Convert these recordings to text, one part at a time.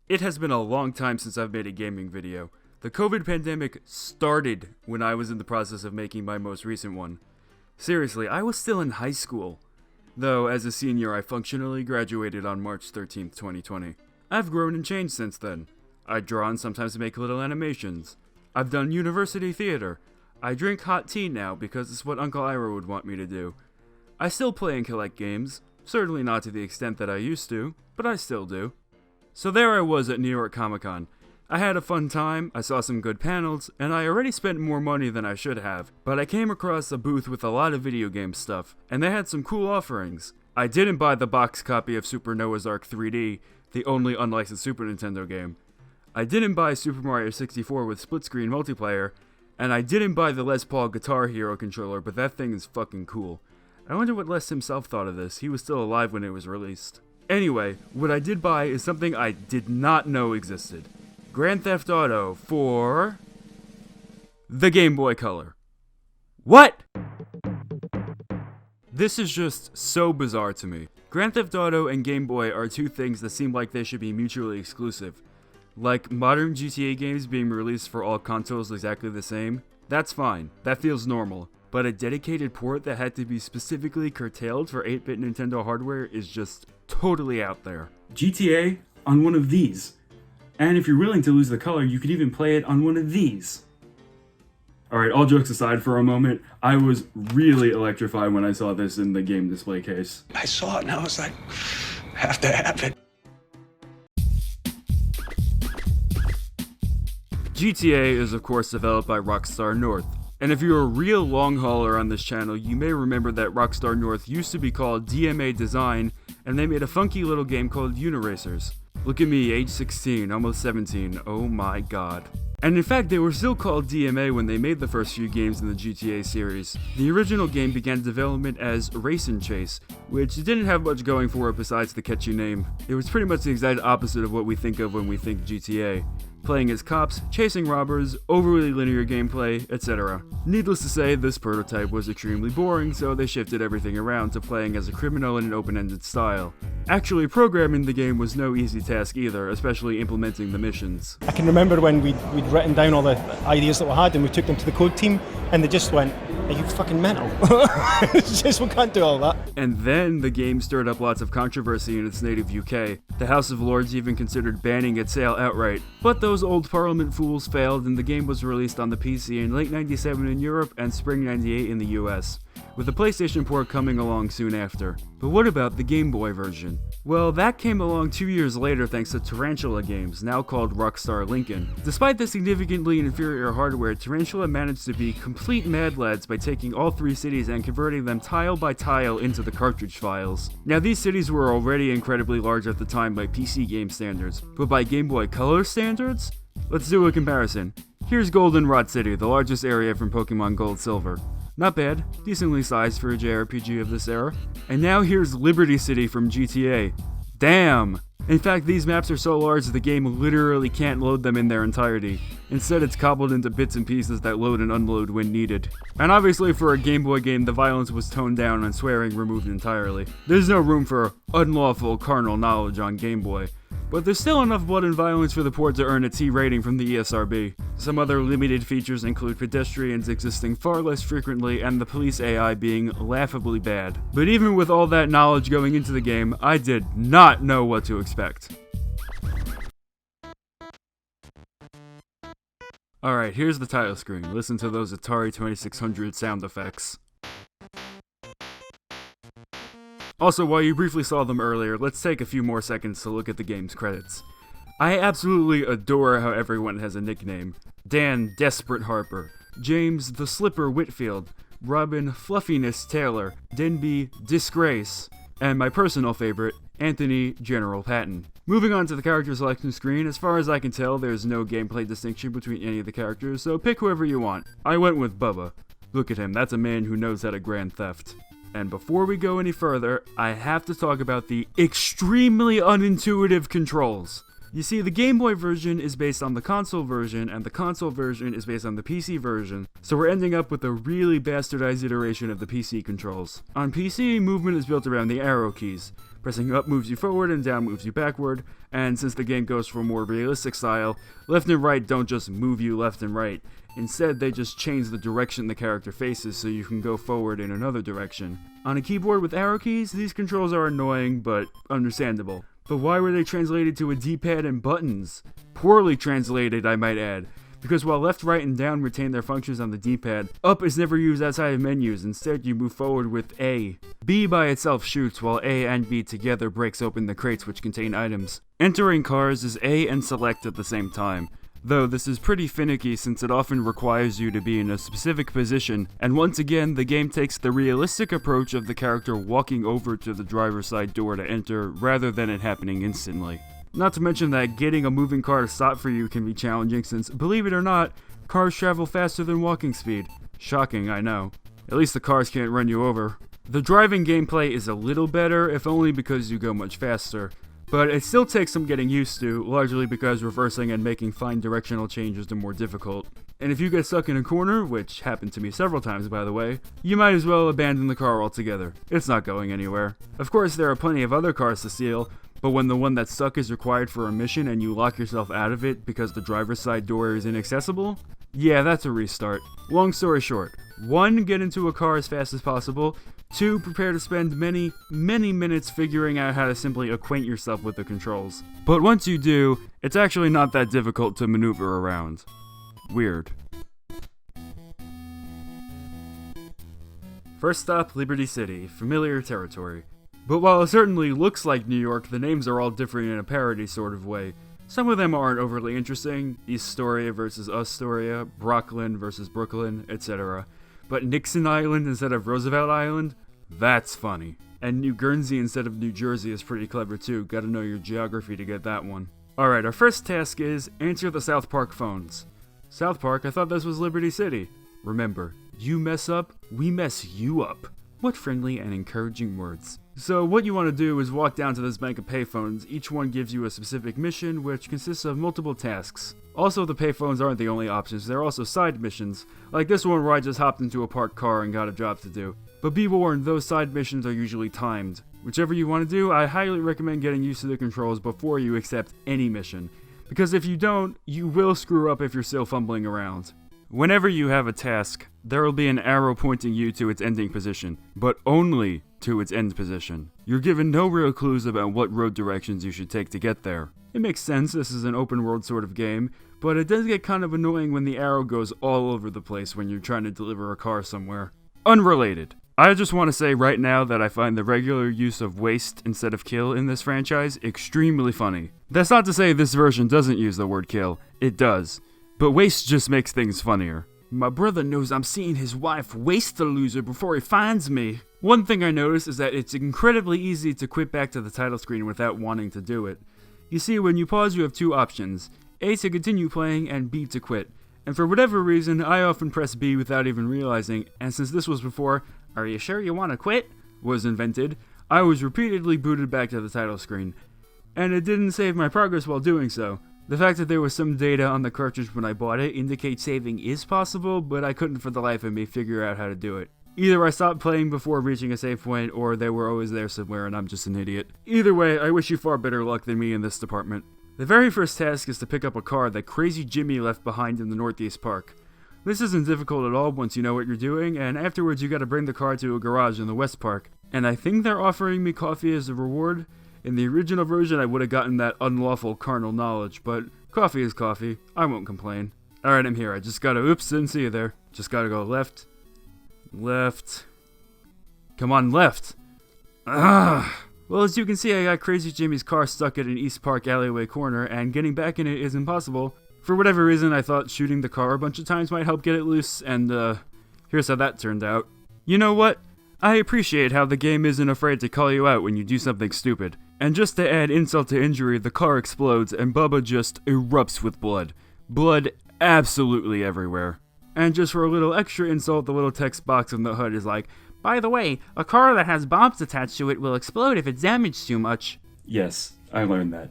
It has been a long time since I've made a gaming video. The COVID pandemic started when I was in the process of making my most recent one. Seriously, I was still in high school. Though, as a senior, I functionally graduated on March 13th, 2020. I've grown and changed since then. I draw and sometimes make little animations. I've done university theater. I drink hot tea now because it's what Uncle Ira would want me to do. I still play and collect games. Certainly not to the extent that I used to, but I still do. So there I was at New York Comic Con. I had a fun time, I saw some good panels, and I already spent more money than I should have, but I came across a booth with a lot of video game stuff, and they had some cool offerings. I didn't buy the box copy of Super Noah's Ark 3D, the only unlicensed Super Nintendo game. I didn't buy Super Mario 64 with split-screen multiplayer, and I didn't buy the Les Paul Guitar Hero controller, but that thing is fucking cool. I wonder what Les himself thought of this. He was still alive when it was released. Anyway, what I did buy is something I did not know existed. Grand Theft Auto for the Game Boy Color. What? This is just so bizarre to me. Grand Theft Auto and Game Boy are two things that seem like they should be mutually exclusive. Like modern GTA games being released for all consoles exactly the same. That's fine, that feels normal. But a dedicated port that had to be specifically curtailed for 8-bit Nintendo hardware is just totally out there. GTA on one of these. And if you're willing to lose the color, you could even play it on one of these. Alright, all jokes aside for a moment, I was really electrified when I saw this in the game display case. I saw it and I was like, have to have it. GTA is of course developed by Rockstar North. And if you're a real long hauler on this channel, you may remember that Rockstar North used to be called DMA Design, and they made a funky little game called Uniracers. Look at me, age 16, almost 17, oh my god. And in fact, they were still called DMA when they made the first few games in the GTA series. The original game began development as Race and Chase, which didn't have much going for it besides the catchy name. It was pretty much the exact opposite of what we think of when we think GTA. Playing as cops, chasing robbers, overly linear gameplay, etc. Needless to say, this prototype was extremely boring, so they shifted everything around to playing as a criminal in an open-ended style. Actually, programming the game was no easy task either, especially implementing the missions. I can remember when we'd written down all the ideas that we had and we took them to the code team and they just went, are you fucking mental? It's just, we can't do all that. And then the game stirred up lots of controversy in its native UK. The House of Lords even considered banning its sale outright. But those old Parliament fools failed and the game was released on the PC in late 97 in Europe and spring 98 in the US, with the PlayStation port coming along soon after. But what about the Game Boy version? Well, that came along 2 years later thanks to Tarantula Games, now called Rockstar Lincoln. Despite the significantly inferior hardware, Tarantula managed to be complete mad lads by taking all 3 cities and converting them tile by tile into the cartridge files. Now these cities were already incredibly large at the time by PC game standards, but by Game Boy Color standards? Let's do a comparison. Here's Goldenrod City, the largest area from Pokemon Gold Silver. Not bad, decently sized for a JRPG of this era. And now here's Liberty City from GTA. Damn! In fact, these maps are so large the game literally can't load them in their entirety. Instead, it's cobbled into bits and pieces that load and unload when needed. And obviously for a Game Boy game, the violence was toned down and swearing removed entirely. There's no room for unlawful carnal knowledge on Game Boy. But there's still enough blood and violence for the port to earn a T rating from the ESRB. Some other limited features include pedestrians existing far less frequently and the police AI being laughably bad. But even with all that knowledge going into the game, I did not know what to expect. Alright, here's the title screen. Listen to those Atari 2600 sound effects. Also, while you briefly saw them earlier, let's take a few more seconds to look at the game's credits. I absolutely adore how everyone has a nickname. Dan Desperate Harper, James the Slipper Whitfield, Robin Fluffiness Taylor, Denby Disgrace, and my personal favorite, Anthony General Patton. Moving on to the character selection screen, as far as I can tell, there's no gameplay distinction between any of the characters, so pick whoever you want. I went with Bubba. Look at him, that's a man who knows how to grand theft. And before we go any further, I have to talk about the extremely unintuitive controls. You see, the Game Boy version is based on the console version, and the console version is based on the PC version, so we're ending up with a really bastardized iteration of the PC controls. On PC, movement is built around the arrow keys. Pressing up moves you forward and down moves you backward, and since the game goes for a more realistic style, left and right don't just move you left and right. Instead, they just change the direction the character faces so you can go forward in another direction. On a keyboard with arrow keys, these controls are annoying, but understandable. But why were they translated to a D-pad and buttons? Poorly translated, I might add. Because while left, right, and down retain their functions on the D-pad, up is never used outside of menus. Instead, you move forward with A. B by itself shoots, while A and B together breaks open the crates which contain items. Entering cars is A and select at the same time. Though this is pretty finicky since it often requires you to be in a specific position, and once again the game takes the realistic approach of the character walking over to the driver's side door to enter rather than it happening instantly. Not to mention that getting a moving car to stop for you can be challenging since, believe it or not, cars travel faster than walking speed. Shocking, I know. At least the cars can't run you over. The driving gameplay is a little better, if only because you go much faster. But it still takes some getting used to, largely because reversing and making fine directional changes are more difficult. And if you get stuck in a corner, which happened to me several times by the way, you might as well abandon the car altogether. It's not going anywhere. Of course, there are plenty of other cars to steal, but when the one that's stuck is required for a mission and you lock yourself out of it because the driver's side door is inaccessible, yeah, that's a restart. Long story short, 1. Get into a car as fast as possible. 2. Prepare to spend many minutes figuring out how to simply acquaint yourself with the controls. But once you do, it's actually not that difficult to maneuver around. Weird. First stop, Liberty City, familiar territory. But while it certainly looks like New York, the names are all different in a parody sort of way. Some of them aren't overly interesting, East Storia versus Astoria, Brooklyn versus Brooklyn, etc. But Nixon Island instead of Roosevelt Island? That's funny. And New Guernsey instead of New Jersey is pretty clever too, gotta know your geography to get that one. Alright, our first task is answer the South Park phones. South Park, I thought this was Liberty City. Remember, you mess up, we mess you up. What friendly and encouraging words. So what you want to do is walk down to this bank of payphones. Each one gives you a specific mission, which consists of multiple tasks. Also, the payphones aren't the only options, there are also side missions, like this one where I just hopped into a parked car and got a job to do. But be warned, those side missions are usually timed. Whichever you want to do, I highly recommend getting used to the controls before you accept any mission. Because if you don't, you will screw up if you're still fumbling around. Whenever you have a task, there will be an arrow pointing you to its ending position, but only to its end position. You're given no real clues about what road directions you should take to get there. It makes sense, this is an open world sort of game, but it does get kind of annoying when the arrow goes all over the place when you're trying to deliver a car somewhere. Unrelated. I just want to say right now that I find the regular use of waste instead of kill in this franchise extremely funny. That's not to say this version doesn't use the word kill, it does. But waste just makes things funnier. My brother knows I'm seeing his wife waste the loser before he finds me. One thing I noticed is that it's incredibly easy to quit back to the title screen without wanting to do it. You see, when you pause you have two options, A to continue playing and B to quit. And for whatever reason, I often press B without even realizing, and since this was before "Are you sure you want to quit?" was invented, I was repeatedly booted back to the title screen. And it didn't save my progress while doing so. The fact that there was some data on the cartridge when I bought it indicates saving is possible, but I couldn't for the life of me figure out how to do it. Either I stopped playing before reaching a save point, or they were always there somewhere and I'm just an idiot. Either way, I wish you far better luck than me in this department. The very first task is to pick up a car that Crazy Jimmy left behind in the Northeast Park. This isn't difficult at all once you know what you're doing, and afterwards you gotta bring the car to a garage in the West Park. And I think they're offering me coffee as a reward. In the original version, I would have gotten that unlawful carnal knowledge, but coffee is coffee. I won't complain. Alright, I'm here. I just gotta, oops, didn't see you there. Just gotta go left. Left. Come on, left. Ah. Well, as you can see, I got Crazy Jimmy's car stuck at an East Park alleyway corner, and getting back in it is impossible. For whatever reason, I thought shooting the car a bunch of times might help get it loose, and here's how that turned out. You know what? I appreciate how the game isn't afraid to call you out when you do something stupid. And just to add insult to injury, the car explodes and Bubba just erupts with blood. Blood absolutely everywhere. And just for a little extra insult, the little text box on the HUD is like, "By the way, a car that has bombs attached to it will explode if it's damaged too much." Yes, I learned that.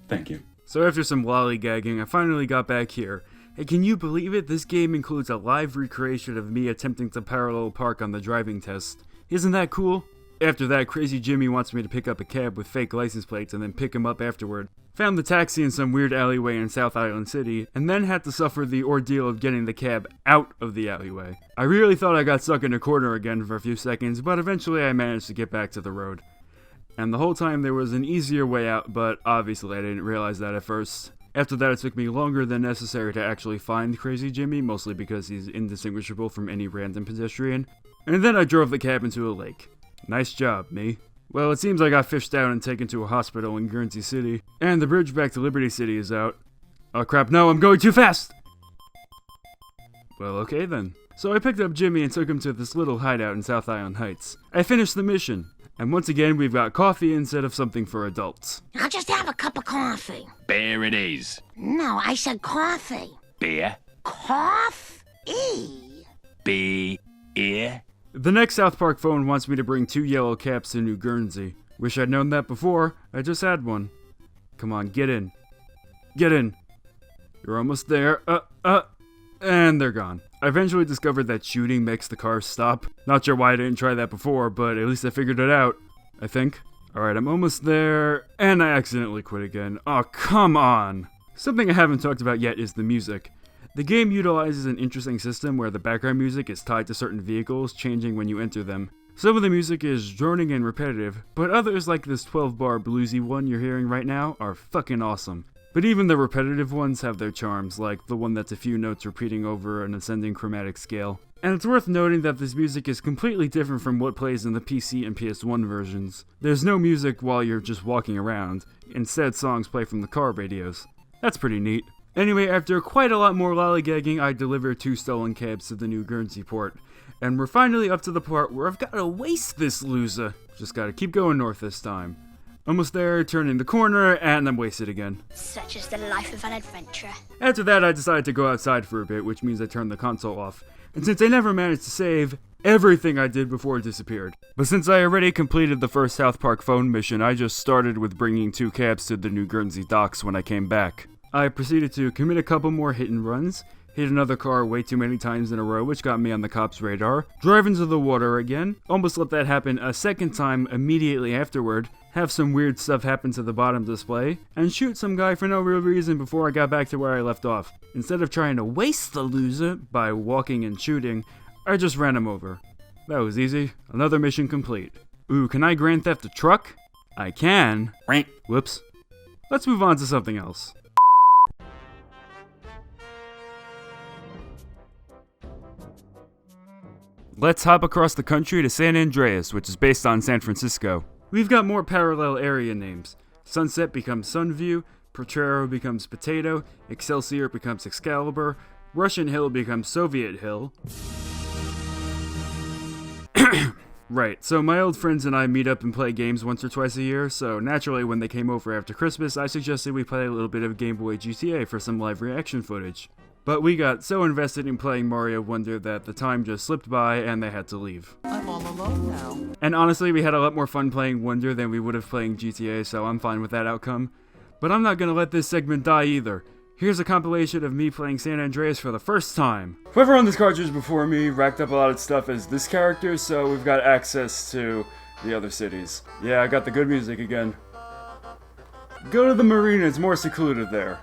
Thank you. So after some lollygagging, I finally got back here. And can you believe it? This game includes a live recreation of me attempting to parallel park on the driving test. Isn't that cool? After that, Crazy Jimmy wants me to pick up a cab with fake license plates and then pick him up afterward. Found the taxi in some weird alleyway in South Island City, and then had to suffer the ordeal of getting the cab out of the alleyway. I really thought I got stuck in a corner again for a few seconds, but eventually I managed to get back to the road. And the whole time there was an easier way out, but obviously I didn't realize that at first. After that, it took me longer than necessary to actually find Crazy Jimmy, mostly because he's indistinguishable from any random pedestrian. And then I drove the cab into a lake. Nice job, me. Well, it seems I got fished out and taken to a hospital in Guernsey City, and the bridge back to Liberty City is out. Oh crap, no, I'm going too fast! Well, okay then. So I picked up Jimmy and took him to this little hideout in South Island Heights. I finished the mission, and once again we've got coffee instead of something for adults. I'll just have a cup of coffee. Beer it is. No, I said coffee. Beer. Coffee. Beer. The next South Park phone wants me to bring 2 yellow caps to New Guernsey. Wish I'd known that before, I just had one. Come on, get in. Get in. You're almost there. And they're gone. I eventually discovered that shooting makes the cars stop. Not sure why I didn't try that before, but at least I figured it out. I think. Alright, I'm almost there, and I accidentally quit again. Oh, come on! Something I haven't talked about yet is the music. The game utilizes an interesting system where the background music is tied to certain vehicles, changing when you enter them. Some of the music is droning and repetitive, but others like this 12-bar bluesy one you're hearing right now are fucking awesome. But even the repetitive ones have their charms, like the one that's a few notes repeating over an ascending chromatic scale. And it's worth noting that this music is completely different from what plays in the PC and PS1 versions. There's no music while you're just walking around. Instead, songs play from the car radios. That's pretty neat. Anyway, after quite a lot more lollygagging, I delivered 2 stolen cabs to the New Guernsey port. And we're finally up to the part where I've gotta waste this loser. Just gotta keep going north this time. Almost there, turning the corner, and I'm wasted again. Such is the life of an adventurer. After that, I decided to go outside for a bit, which means I turned the console off. And since I never managed to save, everything I did before disappeared. But since I already completed the first South Park phone mission, I just started with bringing 2 cabs to the New Guernsey docks when I came back. I proceeded to commit a couple more hit and runs, hit another car way too many times in a row, which got me on the cops' radar, drive into the water again, almost let that happen a second time immediately afterward, have some weird stuff happen to the bottom display, and shoot some guy for no real reason before I got back to where I left off. Instead of trying to waste the loser by walking and shooting, I just ran him over. That was easy. Another mission complete. Ooh, can I Grand Theft a truck? I can. Whoops. Let's move on to something else. Let's hop across the country to San Andreas, which is based on San Francisco. We've got more parallel area names. Sunset becomes Sunview, Potrero becomes Potato, Excelsior becomes Excalibur, Russian Hill becomes Soviet Hill. Right, so my old friends and I meet up and play games once or twice a year, so naturally when they came over after Christmas, I suggested we play a little bit of Game Boy GTA for some live reaction footage. But we got so invested in playing Mario Wonder that the time just slipped by and they had to leave. I'm all alone now. And honestly, we had a lot more fun playing Wonder than we would have playing GTA, so I'm fine with that outcome. But I'm not gonna let this segment die either. Here's a compilation of me playing San Andreas for the first time. Whoever on this cartridge before me racked up a lot of stuff as this character, so we've got access to the other cities. Yeah, I got the good music again. Go to the marina, it's more secluded there.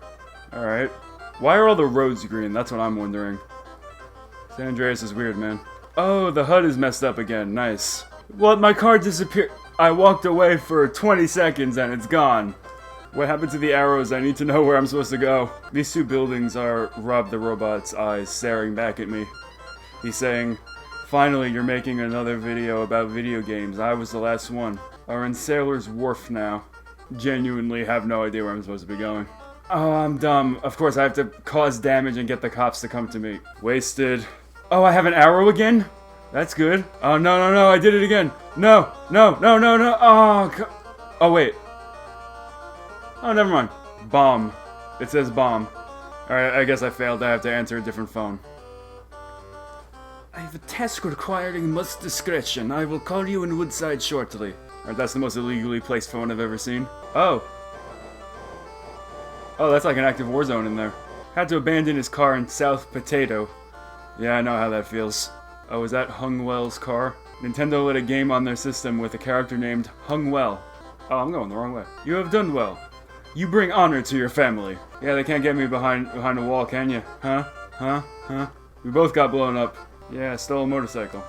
Alright. Why are all the roads green? That's what I'm wondering. San Andreas is weird, man. Oh, the HUD is messed up again. Nice. What? My car disappeared. I walked away for 20 seconds and it's gone. What happened to the arrows? I need to know where I'm supposed to go. These 2 buildings are Rob the Robot's eyes staring back at me. He's saying, "Finally, you're making another video about video games. I was the last one. Are in Sailor's Wharf now. Genuinely have no idea where I'm supposed to be going. Oh, I'm dumb. Of course, I have to cause damage and get the cops to come to me. Wasted. Oh, I have an arrow again? That's good. Oh, no, I did it again. No. Oh, wait. Oh, never mind. Bomb. It says bomb. Alright, I guess I failed. I have to answer a different phone. I have a task requiring much discretion. I will call you in Woodside shortly. Alright, that's the most illegally placed phone I've ever seen. Oh. Oh, that's like an active war zone in there. Had to abandon his car in South Potato. Yeah, I know how that feels. Oh, is that Hungwell's car? Nintendo lit a game on their system with a character named Hungwell. Oh, I'm going the wrong way. You have done well. You bring honor to your family. Yeah, they can't get me behind a wall, can you? Huh? Huh? Huh? We both got blown up. Yeah, stole a motorcycle.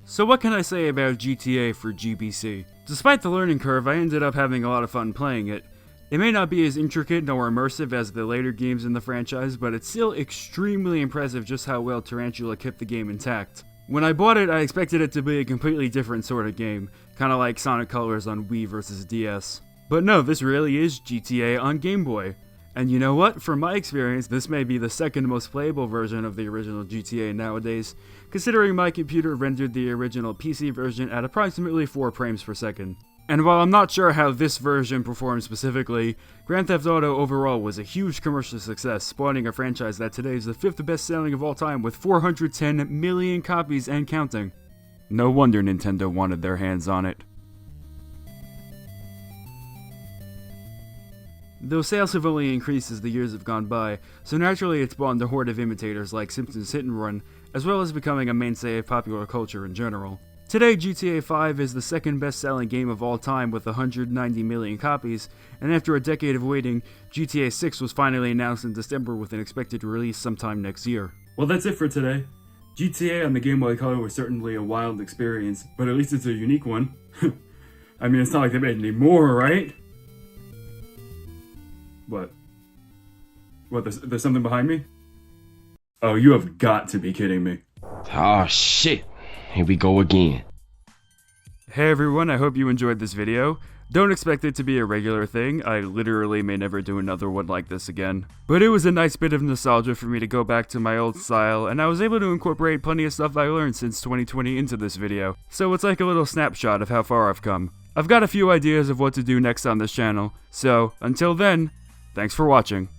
So what can I say about GTA for GBC? Despite the learning curve, I ended up having a lot of fun playing it. It may not be as intricate nor immersive as the later games in the franchise, but it's still extremely impressive just how well Tarantula kept the game intact. When I bought it, I expected it to be a completely different sort of game, kinda like Sonic Colors on Wii vs DS. But no, this really is GTA on Game Boy. And you know what? From my experience, this may be the second most playable version of the original GTA nowadays, considering my computer rendered the original PC version at approximately 4 frames per second. And while I'm not sure how this version performed specifically, Grand Theft Auto overall was a huge commercial success, spawning a franchise that today is the 5th best selling of all time with 410 million copies and counting. No wonder Nintendo wanted their hands on it. Though sales have only increased as the years have gone by, so naturally it's spawned a horde of imitators like Simpsons Hit and Run, as well as becoming a mainstay of popular culture in general. Today, GTA 5 is the second best-selling game of all time with 190 million copies, and after a decade of waiting, GTA 6 was finally announced in December with an expected release sometime next year. Well, that's it for today. GTA on the Game Boy Color was certainly a wild experience, but at least it's a unique one. I mean, it's not like they made any more, right? What? There's something behind me? Oh, you have got to be kidding me. Oh shit, here we go again. Hey everyone, I hope you enjoyed this video. Don't expect it to be a regular thing, I literally may never do another one like this again. But it was a nice bit of nostalgia for me to go back to my old style, and I was able to incorporate plenty of stuff I learned since 2020 into this video. So it's like a little snapshot of how far I've come. I've got a few ideas of what to do next on this channel, so until then, thanks for watching.